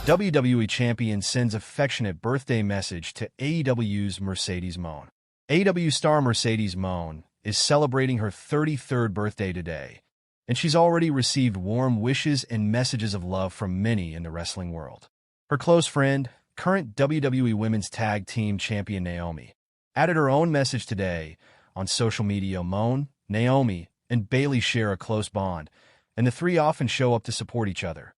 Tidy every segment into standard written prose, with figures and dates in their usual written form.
WWE Champion sends affectionate birthday message to AEW's Mercedes Mone. AEW star Mercedes Mone is celebrating her 33rd birthday today, and she's already received warm wishes and messages of love from many in the wrestling world. Her close friend, current WWE Women's Tag Team Champion Naomi, added her own message today on social media. Mone, Naomi, and Bayley share a close bond, and the three often show up to support each other,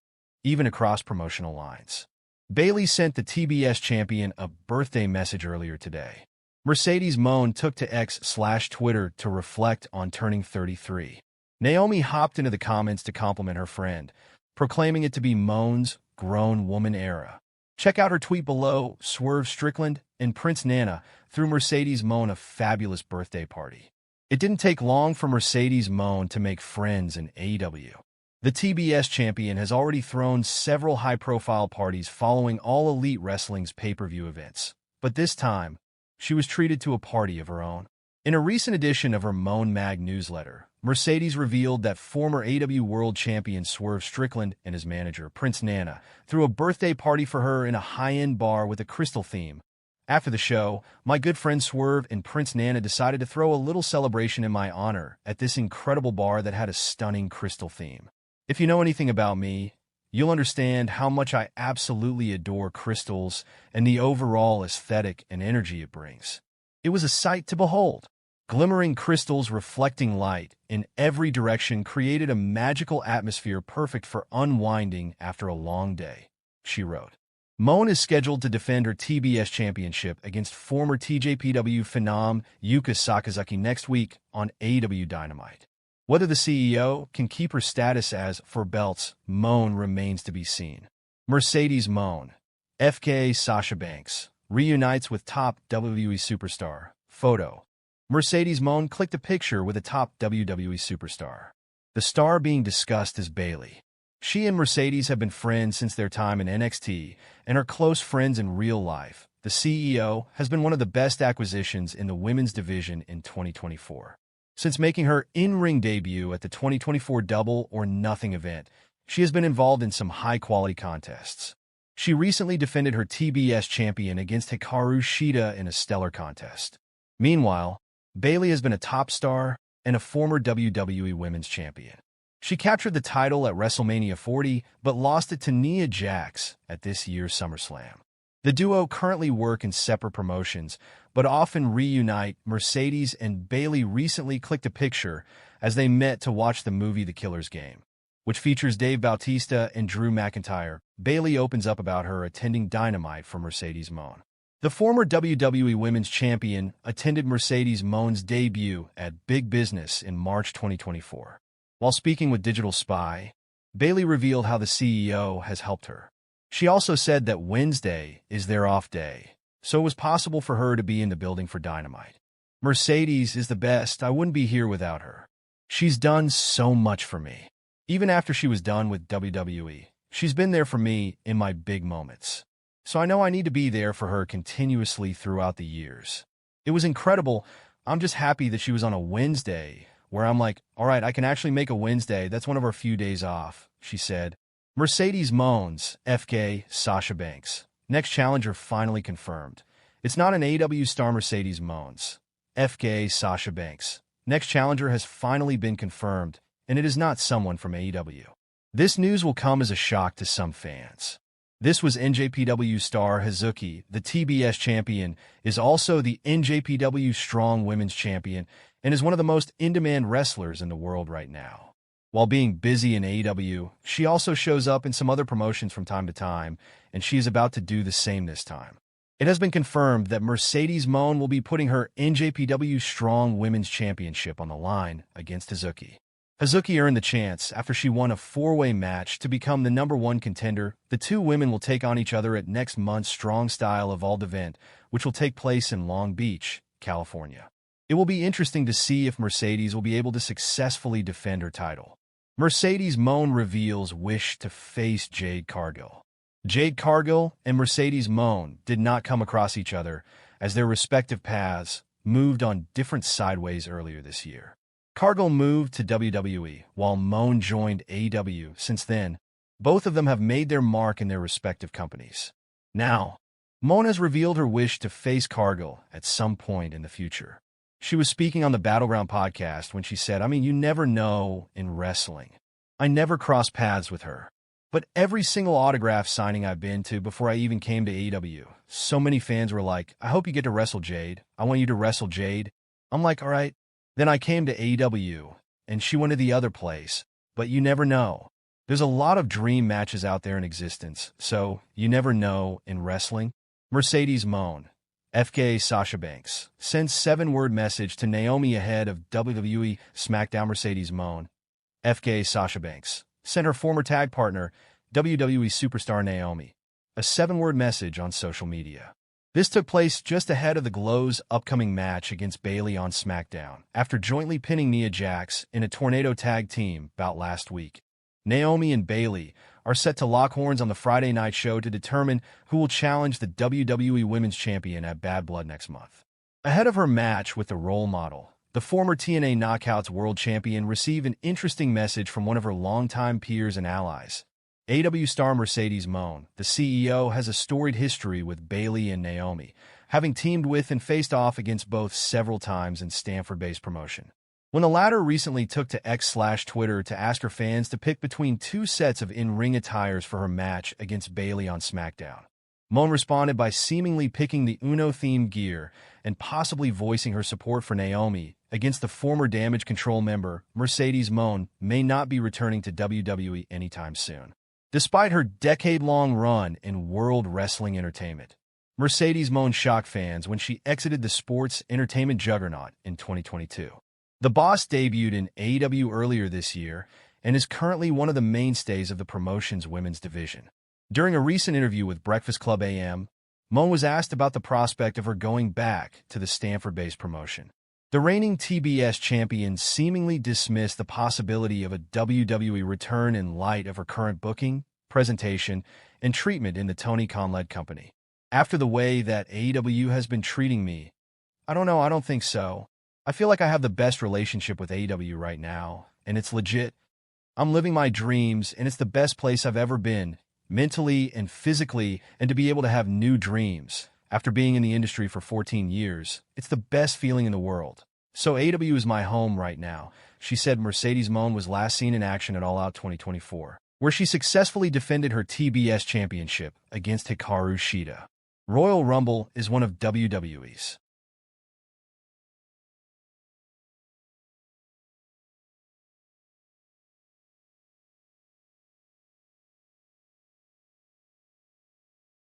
even across promotional lines. Bayley sent the TBS champion a birthday message earlier today. Mercedes Mone took to X/Twitter to reflect on turning 33. Naomi hopped into the comments to compliment her friend, proclaiming it to be Mone's grown woman era. Check out her tweet below. Swerve, Strickland, and Prince Nana threw Mercedes Mone a fabulous birthday party. It didn't take long for Mercedes Mone to make friends in AEW. The TBS champion has already thrown several high-profile parties following All Elite Wrestling's pay-per-view events, but this time, she was treated to a party of her own. In a recent edition of her Mone Mag newsletter, Mercedes revealed that former AEW World Champion Swerve Strickland and his manager, Prince Nana, threw a birthday party for her in a high-end bar with a crystal theme. After the show, my good friend Swerve and Prince Nana decided to throw a little celebration in my honor at this incredible bar that had a stunning crystal theme. If you know anything about me, you'll understand how much I absolutely adore crystals and the overall aesthetic and energy it brings. It was a sight to behold. Glimmering crystals reflecting light in every direction created a magical atmosphere perfect for unwinding after a long day, she wrote. Mone is scheduled to defend her TBS championship against former TJPW Phenom Yuka Sakazaki next week on AEW Dynamite. Whether the CEO can keep her status as for belts, Mone remains to be seen. Mercedes Mone, FK Sasha Banks, reunites with top WWE superstar. Photo. Mercedes Mone clicked a picture with a top WWE superstar. The star being discussed is Bayley. She and Mercedes have been friends since their time in NXT and are close friends in real life. The CEO has been one of the best acquisitions in the women's division in 2024. Since making her in-ring debut at the 2024 Double or Nothing event, she has been involved in some high-quality contests. She recently defended her TBS champion against Hikaru Shida in a stellar contest. Meanwhile, Bayley has been a top star and a former WWE Women's Champion. She captured the title at WrestleMania 40, but lost it to Nia Jax at this year's SummerSlam. The duo currently work in separate promotions, but often reunite. Mercedes and Bayley recently clicked a picture as they met to watch the movie The Killer's Game, which features Dave Bautista and Drew McIntyre. Bayley opens up about her attending Dynamite for Mercedes Mone. The former WWE Women's Champion attended Mercedes Mone's debut at Big Business in March 2024. While speaking with Digital Spy, Bayley revealed how the CEO has helped her. She also said that Wednesday is their off day, so it was possible for her to be in the building for Dynamite. Mercedes is the best. I wouldn't be here without her. She's done so much for me. Even after she was done with WWE, she's been there for me in my big moments. So I know I need to be there for her continuously throughout the years. It was incredible. I'm just happy that she was on a Wednesday, where I'm like, all right, I can actually make a Wednesday. That's one of our few days off, she said. Mercedes Mone's FK Sasha Banks. Next challenger finally confirmed. It's not an AEW star. Mercedes Mone's FK Sasha Banks. Next challenger has finally been confirmed, and it is not someone from AEW. This news will come as a shock to some fans. This was NJPW star Hazuki. The TBS champion is also the NJPW Strong Women's Champion and is one of the most in-demand wrestlers in the world right now. While being busy in AEW, she also shows up in some other promotions from time to time, and she is about to do the same this time. It has been confirmed that Mercedes Mone will be putting her NJPW Strong Women's Championship on the line against Hazuki. Hazuki earned the chance after she won a four-way match to become the #1 contender. The two women will take on each other at next month's Strong Style Evolved event, which will take place in Long Beach, California. It will be interesting to see if Mercedes will be able to successfully defend her title. Mercedes Mone reveals wish to face Jade Cargill. Jade Cargill and Mercedes Mone did not come across each other as their respective paths moved on different sideways earlier this year. Cargill moved to WWE while Mone joined AEW. Since then, Both of them have made their mark in their respective companies. Now, Mone has revealed her wish to face Cargill at some point in the future. She was speaking on the Battleground podcast when she said, you never know in wrestling. I never crossed paths with her. But every single autograph signing I've been to before I even came to AEW, so many fans were like, I hope you get to wrestle Jade. I want you to wrestle Jade. I'm like, all right. Then I came to AEW, and she went to the other place. But you never know. There's a lot of dream matches out there in existence, so you never know in wrestling. Mercedes Mone, FKA Sasha Banks, sends 7-word message to Naomi ahead of WWE SmackDown. Mercedes Mone, FKA Sasha Banks, sent her former tag partner, WWE superstar Naomi, a 7-word message on social media. This took place just ahead of the Glow's upcoming match against Bayley on SmackDown, after jointly pinning Nia Jax in a Tornado tag team bout last week. Naomi and Bayley are set to lock horns on the Friday night show to determine who will challenge the WWE Women's Champion at Bad Blood next month. Ahead of her match with the role model, the former TNA Knockouts World Champion received an interesting message from one of her longtime peers and allies. AEW star Mercedes Mone, the CEO, has a storied history with Bayley and Naomi, having teamed with and faced off against both several times in Stanford-based promotion. When the latter recently took to X/Twitter to ask her fans to pick between 2 sets of in-ring attires for her match against Bayley on SmackDown, Mone responded by seemingly picking the Uno-themed gear and possibly voicing her support for Naomi against the former Damage Control member. Mercedes Mone may not be returning to WWE anytime soon. Despite her decade-long run in World Wrestling Entertainment, Mercedes Mone shocked fans when she exited the sports entertainment juggernaut in 2022. The Boss debuted in AEW earlier this year and is currently one of the mainstays of the promotion's women's division. During a recent interview with Breakfast Club AM, Mone was asked about the prospect of her going back to the Stanford-based promotion. The reigning TBS champion seemingly dismissed the possibility of a WWE return in light of her current booking, presentation, and treatment in the Tony Khan-led company. After the way that AEW has been treating me, I don't think so. I feel like I have the best relationship with AEW right now, and it's legit. I'm living my dreams, and it's the best place I've ever been, mentally and physically, and to be able to have new dreams. After being in the industry for 14 years, it's the best feeling in the world. So AEW is my home right now, she said. Mercedes Mone was last seen in action at All Out 2024, where she successfully defended her TBS championship against Hikaru Shida. Royal Rumble is one of WWE's